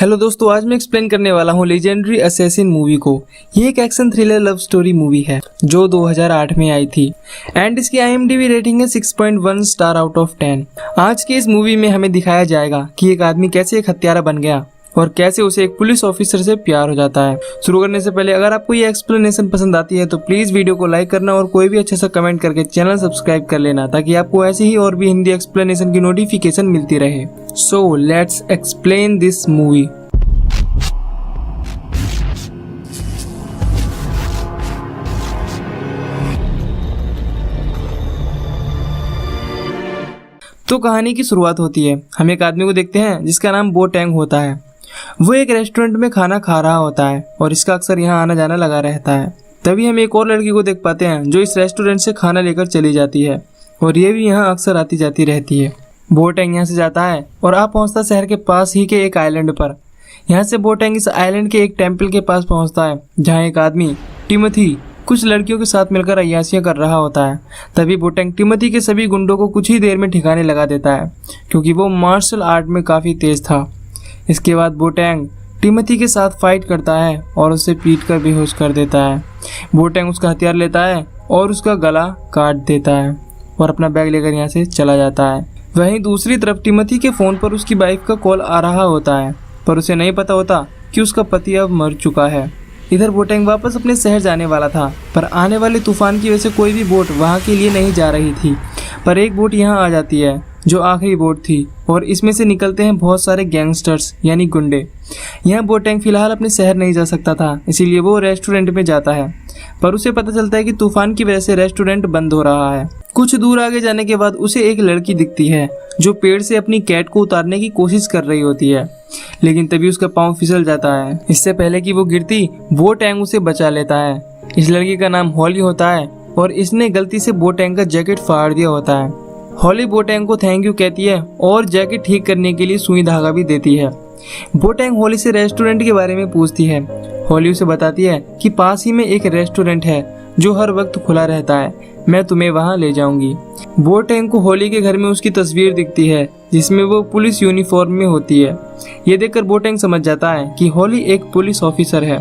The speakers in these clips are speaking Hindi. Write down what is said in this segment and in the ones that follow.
हेलो दोस्तों, आज मैं एक्सप्लेन करने वाला हूँ लेजेंडरी असैसिन मूवी को। ये एक action thriller love story movie है जो 2008 में आई थी एंड इसकी IMDb रेटिंग है 6.1 स्टार आउट ऑफ 10। आज की इस मूवी में हमें दिखाया जाएगा कि एक आदमी कैसे एक हत्यारा बन गया और कैसे उसे एक पुलिस ऑफिसर से प्यार हो जाता है। शुरू करने से पहले अगर आपको ये एक्सप्लेनेशन पसंद आती है तो प्लीज वीडियो को लाइक करना और कोई भी अच्छा सा कमेंट करके चैनल सब्सक्राइब कर लेना ताकि आपको ऐसी ही और भी हिंदी एक्सप्लेनेशन की नोटिफिकेशन मिलती रहे। So let's explain this movie. तो कहानी की शुरुआत होती है। हम एक आदमी को देखते हैं जिसका नाम बोटेंग होता है। वो एक रेस्टोरेंट में खाना खा रहा होता है और इसका अक्सर यहाँ आना जाना लगा रहता है। तभी हम एक और लड़की को देख पाते हैं जो इस रेस्टोरेंट से खाना लेकर चली जाती है और ये भी यहाँ अक्सर आती जाती रहती है। बोटेंग यहाँ से जाता है और आ पहुँचता शहर के पास ही के एक आइलैंड पर। यहाँ से बोटेंग इस आइलैंड के एक टेम्पल के पास पहुँचता है जहाँ एक आदमी टिमोथी कुछ लड़कियों के साथ मिलकर अय्यासियां कर रहा होता है। तभी बोटेंग टिमोथी के सभी गुंडों को कुछ ही देर में ठिकाने लगा देता है क्योंकि वो मार्शल आर्ट में काफ़ी तेज था। इसके बाद बोटेंग टिमोथी के साथ फाइट करता है और उसे पीट कर बेहोश कर देता है। बोटेंग उसका हथियार लेता है और उसका गला काट देता है और अपना बैग लेकर यहाँ से चला जाता है। वहीं दूसरी तरफ टिमोथी के फ़ोन पर उसकी वाइफ का कॉल आ रहा होता है पर उसे नहीं पता होता कि उसका पति अब मर चुका है। इधर बोटेंग वापस अपने शहर जाने वाला था पर आने वाले तूफान की वजह से कोई भी बोट वहां के लिए नहीं जा रही थी। पर एक बोट यहां आ जाती है जो आखिरी बोट थी और इसमें से निकलते हैं बहुत सारे गैंगस्टर्स यानी गुंडे। यहां बोटेंग फिलहाल अपने शहर नहीं जा सकता था, इसीलिए वो रेस्टोरेंट में जाता है पर उसे पता चलता है कि तूफान की वजह से रेस्टोरेंट बंद हो रहा है। कुछ दूर आगे जाने के बाद उसे एक लड़की दिखती है जो पेड़ से अपनी कैट को उतारने की कोशिश कर रही होती है, लेकिन तभी उसका पाँव फिसल जाता है। इससे पहले कि वो गिरती बोटेंग उसे बचा लेता है। इस लड़की का नाम हॉली होता है और इसने गलती से बोटेंग का जैकेट फाड़ दिया होता है। हॉली बोटेंग को थैंक यू कहती है और जैकेट ठीक करने के लिए सुई धागा भी देती है। बोटेंग हॉली से रेस्टोरेंट के बारे में पूछती है। हॉली उसे बताती है कि पास ही में एक रेस्टोरेंट है जो हर वक्त खुला रहता है, मैं तुम्हें वहां ले जाऊंगी। बोटेंग को हॉली के घर में उसकी तस्वीर दिखती है जिसमें वो पुलिस यूनिफॉर्म में होती है। ये देखकर बोटेंग समझ जाता है कि हॉली एक पुलिस ऑफिसर है।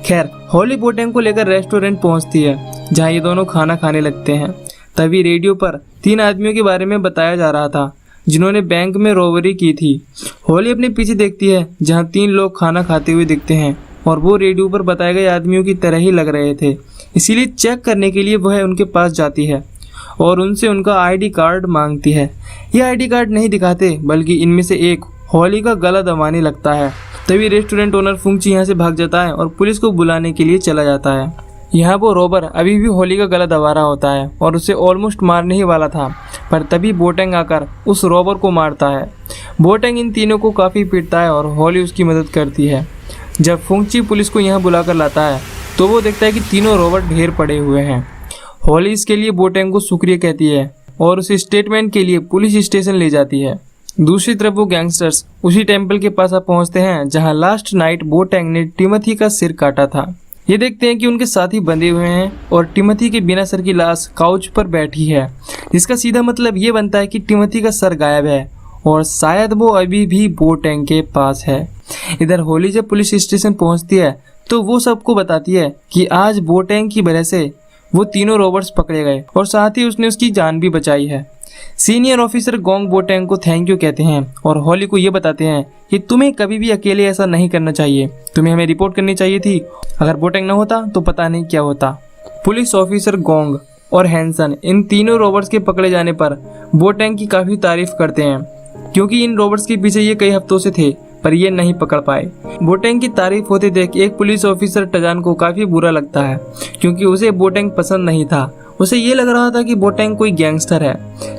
खैर, हॉली बोटेंग को लेकर रेस्टोरेंट पहुंचती है जहां ये दोनों खाना खाने लगते हैं। तभी रेडियो पर 3 आदमियों के बारे में बताया जा रहा था जिन्होंने बैंक में रॉबरी की थी। हॉली अपने पीछे देखती है जहाँ 3 लोग खाना खाते हुए दिखते हैं और वो रेडियो पर बताए गए आदमियों की तरह ही लग रहे थे, इसीलिए चेक करने के लिए वह उनके पास जाती है और उनसे उनका ID कार्ड मांगती है। यह ID कार्ड नहीं दिखाते बल्कि इनमें से एक हॉली का गला दबाने लगता है। तभी रेस्टोरेंट ओनर फुंगची यहाँ से भाग जाता है और पुलिस को बुलाने के लिए चला जाता है। यहाँ वो रॉबर अभी भी हॉली का गला दबा रहा होता है और उसे ऑलमोस्ट मारने ही वाला था, पर तभी बोटेंग आकर उस रॉबर को मारता है। बोटेंग इन तीनों को काफ़ी पीटता है और हॉली उसकी मदद करती है। जब फुंगची पुलिस को यहाँ बुलाकर लाता है तो वो देखता है कि तीनों रॉबर ढेर पड़े हुए हैं। हॉली इसके लिए बोटेंग को शुक्रिया कहती है और उसे स्टेटमेंट के लिए पुलिस स्टेशन ले जाती है। दूसरी तरफ वो गैंगस्टर्स उसी टेम्पल के पास पहुंचते हैं जहां लास्ट नाइट बोटेंग ने टिमोथी का सिर काटा था। ये देखते हैं कि उनके साथी बंधे हुए हैं और टिमोथी के बिना सर की लाश काउच पर बैठी है, जिसका सीधा मतलब ये बनता है कि टिमोथी का सर गायब है और शायद वो अभी भी बोटेंग के पास है। इधर हॉली जब पुलिस स्टेशन पहुंचती है तो वो सबको बताती है कि आज बोटेंग की वजह से वो तीनों रॉबर्स पकड़े गए और साथ ही उसने उसकी जान भी बचाई है। सीनियर ऑफिसर गोंग बोटेंग को थैंक यू कहते हैं और हॉली को ये बताते हैं कि तुम्हें कभी भी अकेले ऐसा नहीं करना चाहिए, तुम्हें हमें रिपोर्ट करनी चाहिए थी। अगर बोटेंग न होता तो पता नहीं क्या होता। पुलिस ऑफिसर गोंग और हैंसन इन तीनों रॉबर्स के पकड़े जाने पर बोटेंग की काफ़ी तारीफ करते हैं क्योंकि इन रॉबर्स के पीछे ये कई हफ्तों से थे पर ये नहीं पकड़ पाए। बोटेंग की तारीफ होते देख एक पुलिस ऑफिसर टजान को काफ़ी बुरा लगता है क्योंकि उसे बोटेंग पसंद नहीं था। उसे ये लग रहा था कि बोटेंग कोई गैंगस्टर है।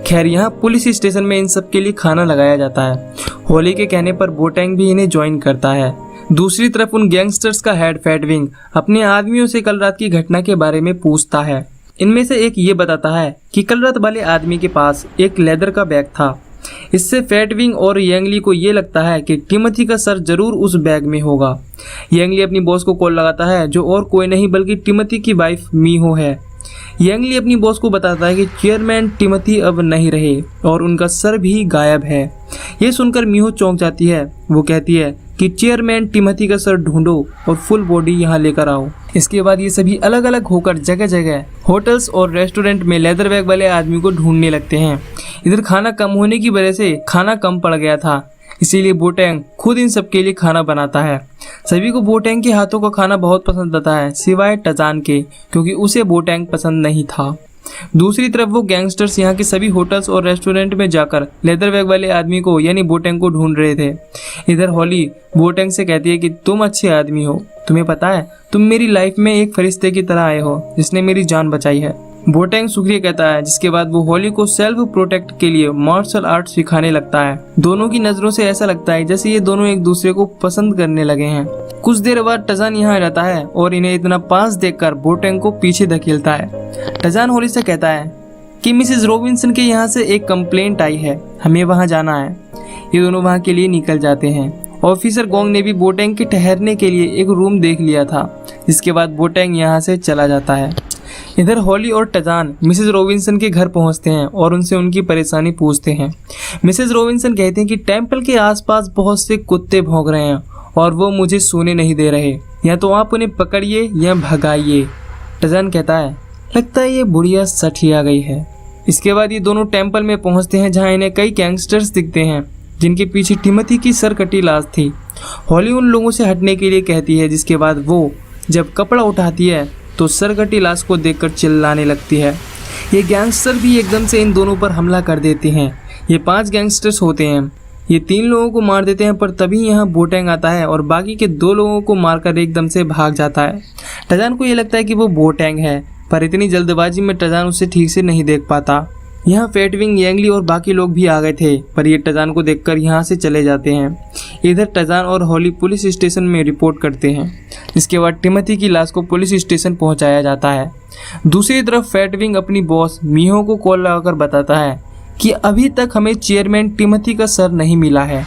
खैर, यहाँ पुलिस स्टेशन में इन सब के लिए खाना लगाया जाता है। हॉली के कहने पर बोटेंग भी इन्हें ज्वाइन करता है। दूसरी तरफ उन गैंगस्टर्स का हेड फैटविंग अपने आदमियों से कल रात की घटना के बारे में पूछता है। इनमें से एक ये बताता है कि कल रात वाले आदमी के पास एक लेदर का बैग था। इससे फैटविंग और यंगली को ये लगता है कि टिमोथी का सर जरूर उस बैग में होगा। यंगली अपनी बॉस को कॉल लगाता है जो और कोई नहीं बल्कि टिमोथी की वाइफ मीहो है। यंगली अपनी बॉस को बताता है कि चेयरमैन टिमोथी अब नहीं रहे और उनका सर भी गायब है। ये सुनकर मीहो चौंक जाती है। वो कहती है कि चेयरमैन टिमोथी का सर ढूंढो और फुल बॉडी यहाँ लेकर आओ। इसके बाद ये सभी अलग अलग होकर जगह जगह होटल्स और रेस्टोरेंट में लेदर बैग वाले आदमी को ढूंढने लगते हैं। इधर खाना कम होने की वजह से खाना कम पड़ गया था, इसीलिए बोटेंग खुद इन सबके लिए खाना बनाता है। सभी को बोटेंग के हाथों का खाना बहुत पसंद आता है, सिवाय टजान के, क्योंकि उसे बोटेंग पसंद नहीं था। दूसरी तरफ वो गैंगस्टर्स यहाँ के सभी होटल्स और रेस्टोरेंट में जाकर लेदर बैग वाले आदमी को यानी बोटेंग को ढूंढ रहे थे। इधर हॉली बोटेंग से कहती है कि तुम अच्छे आदमी हो, तुम्हें पता है तुम मेरी लाइफ में एक फरिश्ते की तरह आए हो जिसने मेरी जान बचाई है। बोटेंग शुक्रिया कहता है, जिसके बाद वो हॉली को सेल्फ प्रोटेक्ट के लिए मार्शल आर्ट सिखाने लगता है। दोनों की नजरों से ऐसा लगता है जैसे ये दोनों एक दूसरे को पसंद करने लगे हैं। कुछ देर बाद टजान यहाँ रहता है और इन्हें इतना पास देखकर बोटेंग को पीछे धकेलता है। टजान हॉली से कहता है कि मिसेस रॉबिन्सन के यहाँ से एक कंप्लेंट आई है, हमें वहाँ जाना है। ये दोनों वहाँ के लिए निकल जाते हैं। ऑफिसर गोंग ने भी बोटेंग के ठहरने के लिए एक रूम देख लिया था, जिसके बाद बोटेंग यहाँ से चला जाता है। इधर हॉली और टजान मिसेस रॉबिन्सन के घर पहुंचते हैं और उनसे उनकी परेशानी पूछते हैं। मिसेस रॉबिन्सन कहते हैं कि टेंपल के आसपास बहुत से कुत्ते भौंक रहे हैं और वो मुझे सोने नहीं दे रहे, या तो आप उन्हें पकड़िए या भगाइए। टजान कहता है, लगता है ये बुढ़िया सच ही आ गई है। इसके बाद ये दोनों टेंपल में पहुंचते हैं, जहां इन्हें कई गैंगस्टर्स दिखते हैं जिनके पीछे टिमोथी की सर कटी लाश थी। हॉली उन लोगों से हटने के लिए कहती है, जिसके बाद वो जब कपड़ा उठाती है तो सरकटी लाश को देखकर चिल्लाने लगती है। ये गैंगस्टर भी एकदम से इन दोनों पर हमला कर देते हैं। ये 5 गैंगस्टर्स होते हैं। ये 3 लोगों को मार देते हैं, पर तभी यहाँ बोटेंग आता है और बाकी के 2 लोगों को मारकर एकदम से भाग जाता है। टजान को ये लगता है कि वो बोटेंग है, पर इतनी जल्दबाजी में टजान उसे ठीक से नहीं देख पाता। यहाँ फेटविंग, यांगली और बाकी लोग भी आ गए थे, पर ये टजान को देखकर यहाँ से चले जाते हैं। इधर टजान और हॉली पुलिस स्टेशन में रिपोर्ट करते हैं। इसके बाद टिमोथी की लाश को पुलिस स्टेशन पहुंचाया जाता है। दूसरी तरफ फेटविंग अपनी बॉस मीहो को कॉल लगाकर बताता है कि अभी तक हमें चेयरमैन टिमोथी का सर नहीं मिला है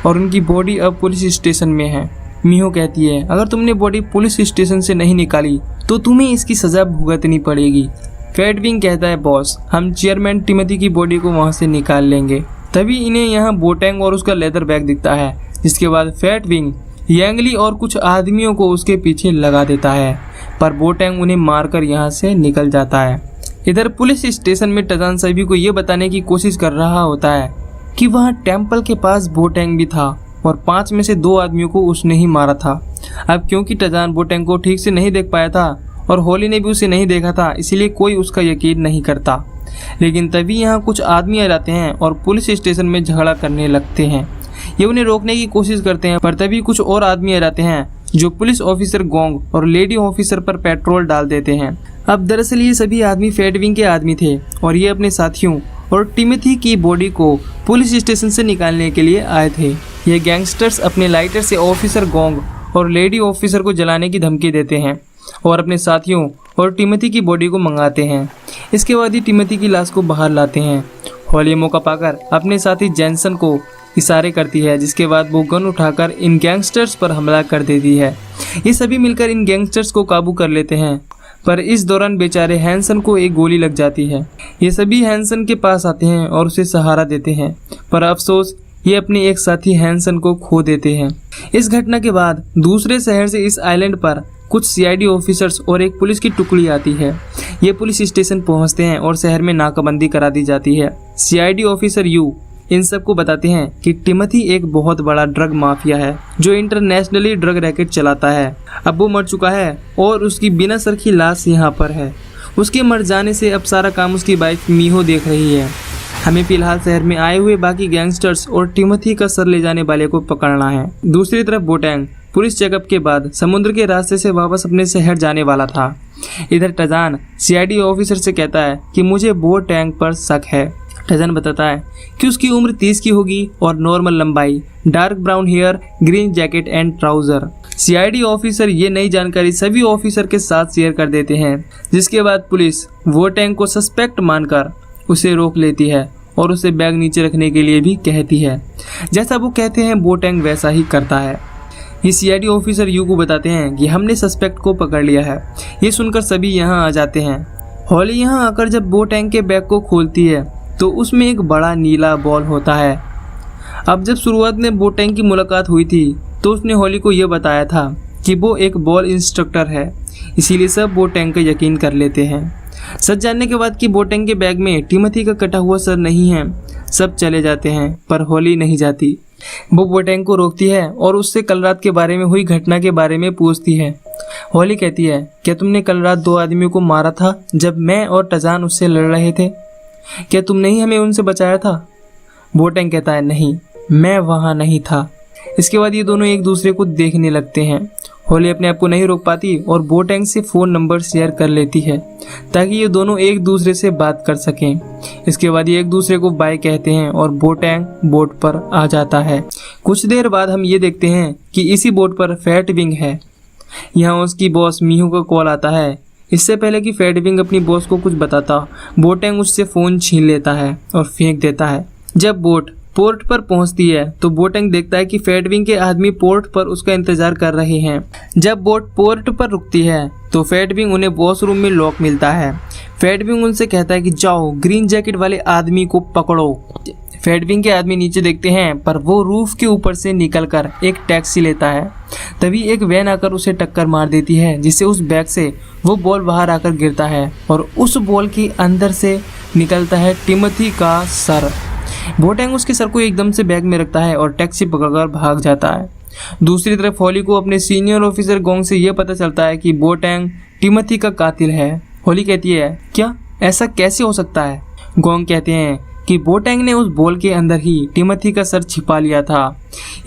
और उनकी बॉडी अब पुलिस स्टेशन में है। मीहो कहती है, अगर तुमने बॉडी पुलिस स्टेशन से नहीं निकाली तो तुम्हें इसकी सजा भुगतनी पड़ेगी। फेटविंग कहता है, बॉस हम चेयरमैन टिमोथी की बॉडी को वहां से निकाल लेंगे। तभी इन्हें यहाँ बोटेंग और उसका लेदर बैग दिखता है, जिसके बाद फेटविंग यांगली और कुछ आदमियों को उसके पीछे लगा देता है, पर बोटेंग उन्हें मारकर यहाँ से निकल जाता है। इधर पुलिस स्टेशन में टजान सभी को ये बताने की कोशिश कर रहा होता है कि वहाँ टेंपल के पास बोटेंग भी था और 5 में से 2 आदमियों को उसने ही मारा था। अब क्योंकि टजान बोटेंग को ठीक से नहीं देख पाया था और हॉली ने भी उसे नहीं देखा था, इसीलिए कोई उसका यकीन नहीं करता। लेकिन तभी यहाँ कुछ आदमी आ जाते हैं और पुलिस स्टेशन में झगड़ा करने लगते हैं। ये उन्हें रोकने की कोशिश करते हैं, पर तभी कुछ और आदमी आ जाते हैं जो पुलिस ऑफिसर गोंग और लेडी ऑफिसर पर पेट्रोल डाल देते हैं। अब दरअसल ये सभी आदमी फेटविंग के आदमी थे और ये अपने साथियों और टिमोथी की बॉडी को पुलिस स्टेशन से निकालने के लिए आए थे। ये गैंगस्टर्स अपने लाइटर से ऑफिसर गोंग और लेडी ऑफिसर को जलाने की धमकी देते हैं और अपने साथियों और टिमोथी की बॉडी को मंगाते हैं। इसके बाद ही टिमोथी की लाश को बाहर लाते हैं। हॉली मौका पाकर अपने साथी जैनसन को इशारे करती है, जिसके बाद वो गन उठाकर इन गैंगस्टर्स पर हमला कर देती है। ये सभी मिलकर इन गैंगस्टर्स को काबू कर लेते हैं, पर इस दौरान बेचारे हैंसन को एक गोली लग जाती है। ये सभी हैंसन के पास आते हैं और उसे सहारा देते हैं, पर अफसोस ये अपने एक साथी हैंसन को खो देते हैं। इस घटना के बाद दूसरे शहर से इस आइलैंड पर कुछ सीआईडी ऑफिसर्स और एक पुलिस की टुकड़ी आती है। ये पुलिस स्टेशन पहुंचते हैं और शहर में नाकाबंदी करा दी जाती है। सीआईडी ऑफिसर यू इन सबको बताते हैं कि टिमोथी एक बहुत बड़ा ड्रग माफिया है जो इंटरनेशनली ड्रग रैकेट चलाता है। अब वो मर चुका है और उसकी बिना सर की लाश यहाँ पर है। उसके मर जाने से अब सारा काम उसकी वाइफ मीहो देख रही है। हमें फिलहाल शहर में आए हुए बाकी गैंगस्टर्स और टिमोथी का सर ले जाने वाले को पकड़ना है। दूसरी तरफ बोटेंग पुलिस चेकअप के बाद समुद्र के रास्ते से वापस अपने शहर जाने वाला था। इधर टजान सीआईडी ऑफिसर से कहता है कि मुझे बोटेंग पर शक है। टजान बताता है कि उसकी उम्र 30 की होगी और नॉर्मल लंबाई, dark brown hair, green jacket and trouser. CID officer ये नई जानकारी सभी ऑफिसर के साथ शेयर कर देते हैं, जिसके बाद पुलिस बोटेंग को सस्पेक्ट मानकर उसे रोक लेती है और उसे बैग नीचे रखने के लिए भी कहती है। जैसा वो कहते हैं बोटेंग वैसा ही करता है। ये सीआईडी ऑफिसर यू को बताते हैं कि हमने सस्पेक्ट को पकड़ लिया है। ये सुनकर सभी यहाँ आ जाते हैं। हॉली यहाँ आकर जब बोटेंग के बैग को खोलती है तो उसमें एक बड़ा नीला बॉल होता है। अब जब शुरुआत में बोटेंग की मुलाकात हुई थी तो उसने होली को यह बताया था कि वो एक बॉल इंस्ट्रक्टर है, इसीलिए सब बोटेंग का यकीन कर लेते हैं। सच जानने के बाद कि बोटेंग के बैग में टिमोथी का कटा हुआ सर नहीं है, सब चले जाते हैं, पर होली नहीं जाती। वो बोटेंग को रोकती है और उससे कल रात के बारे में हुई घटना के बारे में पूछती है। होली कहती है, क्या तुमने कल रात 2 आदमियों को मारा था जब मैं और टजान उससे लड़ रहे थे? क्या तुमने ही हमें उनसे बचाया था? बोटेंग कहता है, नहीं, मैं वहाँ नहीं था। इसके बाद ये दोनों एक दूसरे को देखने लगते हैं। होली अपने आप को नहीं रोक पाती और बोटेंग से फ़ोन नंबर शेयर कर लेती है ताकि ये दोनों एक दूसरे से बात कर सकें। इसके बाद ये एक दूसरे को बाय कहते हैं और बोटेंग बोट पर आ जाता है। कुछ देर बाद हम ये देखते हैं कि इसी बोट पर फैट विंग है। यहाँ उसकी बॉस मीहू का कॉल आता है। इससे पहले कि फैट विंग अपनी बॉस को कुछ बताता, बोटेंग उससे फ़ोन छीन लेता है और फेंक देता है। जब बोट पोर्ट पर पहुंचती है तो बोटेंग देखता है कि फैटविंग के आदमी पोर्ट पर उसका इंतजार कर रहे हैं। जब बोट पोर्ट पर रुकती है तो फैटविंग उन्हें बॉस रूम में लॉक मिलता है। फैटविंग उनसे कहता है कि जाओ ग्रीन जैकेट वाले आदमी को पकड़ो। फैटविंग के आदमी नीचे देखते हैं पर वो रूफ के ऊपर से निकलकर एक टैक्सी लेता है। तभी एक वैन आकर उसे टक्कर मार देती है, जिससे उस बैग से वो बॉल बाहर आकर गिरता है और उस बॉल के अंदर से निकलता है टिमोथी का सर। बोटेंग उसके सर को एकदम से बैग में रखता है और टैक्सी पकड़कर भाग जाता है। दूसरी तरफ होली को अपने सीनियर ऑफिसर गोंग से यह पता चलता है कि बोटेंग टिमोथी का कातिल है। होली कहती है, क्या ऐसा कैसे हो सकता है? गोंग कहते हैं कि बोटेंग ने उस बॉल के अंदर ही टिमोथी का सर छिपा लिया था।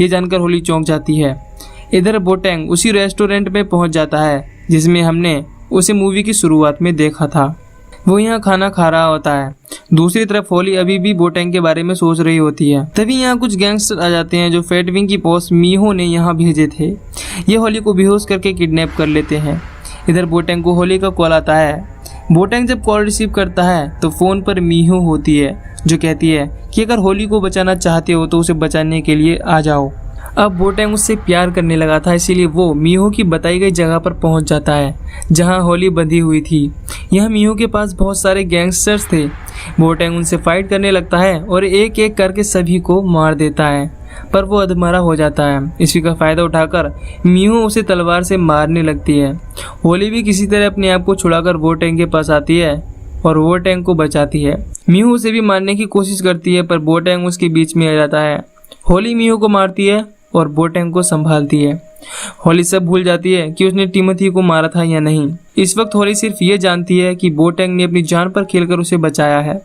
ये जानकर होली चौंक जाती है। इधर बोटेंग उसी रेस्टोरेंट में पहुंच जाता है जिसमें हमने उसे मूवी की शुरुआत में देखा था। वो यहाँ खाना खा रहा होता है। दूसरी तरफ होली अभी भी बोटेंग के बारे में सोच रही होती है। तभी यहाँ कुछ गैंगस्टर आ जाते हैं जो फैटविंग की बॉस मीहो ने यहाँ भेजे थे। ये होली को बेहोश करके किडनैप कर लेते हैं। इधर बोटेंग को होली का कॉल आता है। बोटेंग जब कॉल रिसीव करता है तो फ़ोन पर मीहो होती है जो कहती है कि अगर होली को बचाना चाहते हो तो उसे बचाने के लिए आ जाओ। अब बोटेंग उससे प्यार करने लगा था, इसीलिए वो मीहो की बताई गई जगह पर पहुंच जाता है जहां होली बंधी हुई थी। यह मीहो के पास बहुत सारे गैंगस्टर्स थे। बोटेंग उनसे फाइट करने लगता है और एक एक करके सभी को मार देता है, पर वो अधमरा हो जाता है। इसी का फ़ायदा उठाकर मीहो उसे तलवार से मारने लगती है। होली भी किसी तरह अपने आप को छुड़ाकर बोटेंग के पास आती है और बोटेंग को बचाती है। मीहो उसे भी मारने की कोशिश करती है पर बोटेंग उसके बीच में आ जाता है। होली मीहो को मारती है और बोटेंग को संभालती है। होली सब भूल जाती है कि उसने टिमोथी को मारा था या नहीं। इस वक्त होली सिर्फ ये जानती है कि बोटेंग ने अपनी जान पर खेलकर उसे बचाया है।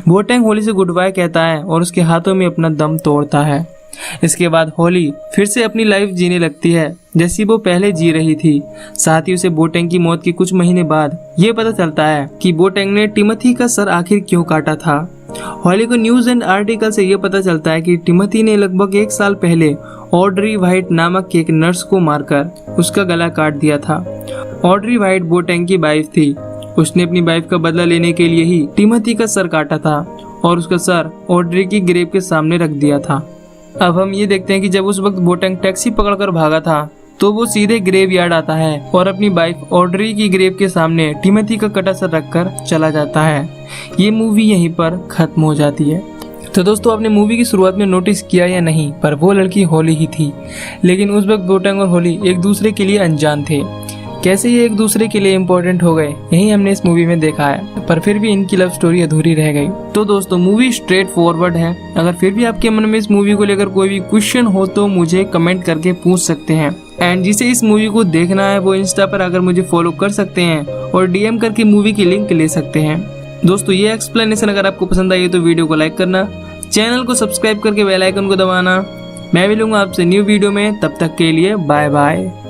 बोटेंग होली से गुड बाय कहता है और उसके हाथों में अपना दम तोड़ता है। इसके बाद होली फिर से अपनी लाइफ जीने लगती है जैसी वो पहले जी रही थी। साथ ही उसे बोटेंग की मौत के कुछ महीने बाद ये पता चलता है कि बोटेंग ने टिमोथी का सर आखिर क्यों काटा था। होली को न्यूज एंड आर्टिकल से यह पता चलता है कि टिमोथी ने लगभग 1 साल पहले ऑड्री वाइट नामक एक नर्स को मारकर उसका गला काट दिया था। ऑड्री वाइट बोटेंग की वाइफ थी। उसने अपनी वाइफ का बदला लेने के लिए ही टिमोथी का सर काटा था और उसका सर ऑड्री की ग्रेव के सामने रख दिया था। अब हम ये देखते हैं कि जब उस वक्त बोटेंग टैक्सी पकड़कर भागा था तो वो सीधे ग्रेव यार्ड आता है और अपनी वाइफ ऑड्री की ग्रेव के सामने टिमोथी का कटा सर रखकर चला जाता है। ये मूवी यहीं पर खत्म हो जाती है। तो दोस्तों, आपने मूवी की शुरुआत में नोटिस किया या नहीं, पर वो लड़की होली ही थी। लेकिन उस वक्त बोटेंग और होली एक दूसरे के लिए अनजान थे। कैसे ये एक दूसरे के लिए इम्पोर्टेंट हो गए, यही हमने इस मूवी में देखा है, पर फिर भी इनकी लव स्टोरी अधूरी रह गई। तो दोस्तों, मूवी स्ट्रेट फॉरवर्ड है। अगर फिर भी आपके मन में इस मूवी को लेकर कोई भी क्वेश्चन हो तो मुझे कमेंट करके पूछ सकते हैं। एंड जिसे इस मूवी को देखना है वो इंस्टा पर आकर मुझे फॉलो कर सकते हैं और DM करके मूवी की लिंक ले सकते हैं। दोस्तों, ये एक्सप्लेनेशन अगर आपको पसंद आई तो वीडियो को लाइक करना, चैनल को सब्सक्राइब करके बेल आइकन को दबाना। मैं मिलूंगा आपसे न्यू वीडियो में, तब तक के लिए बाय बाय।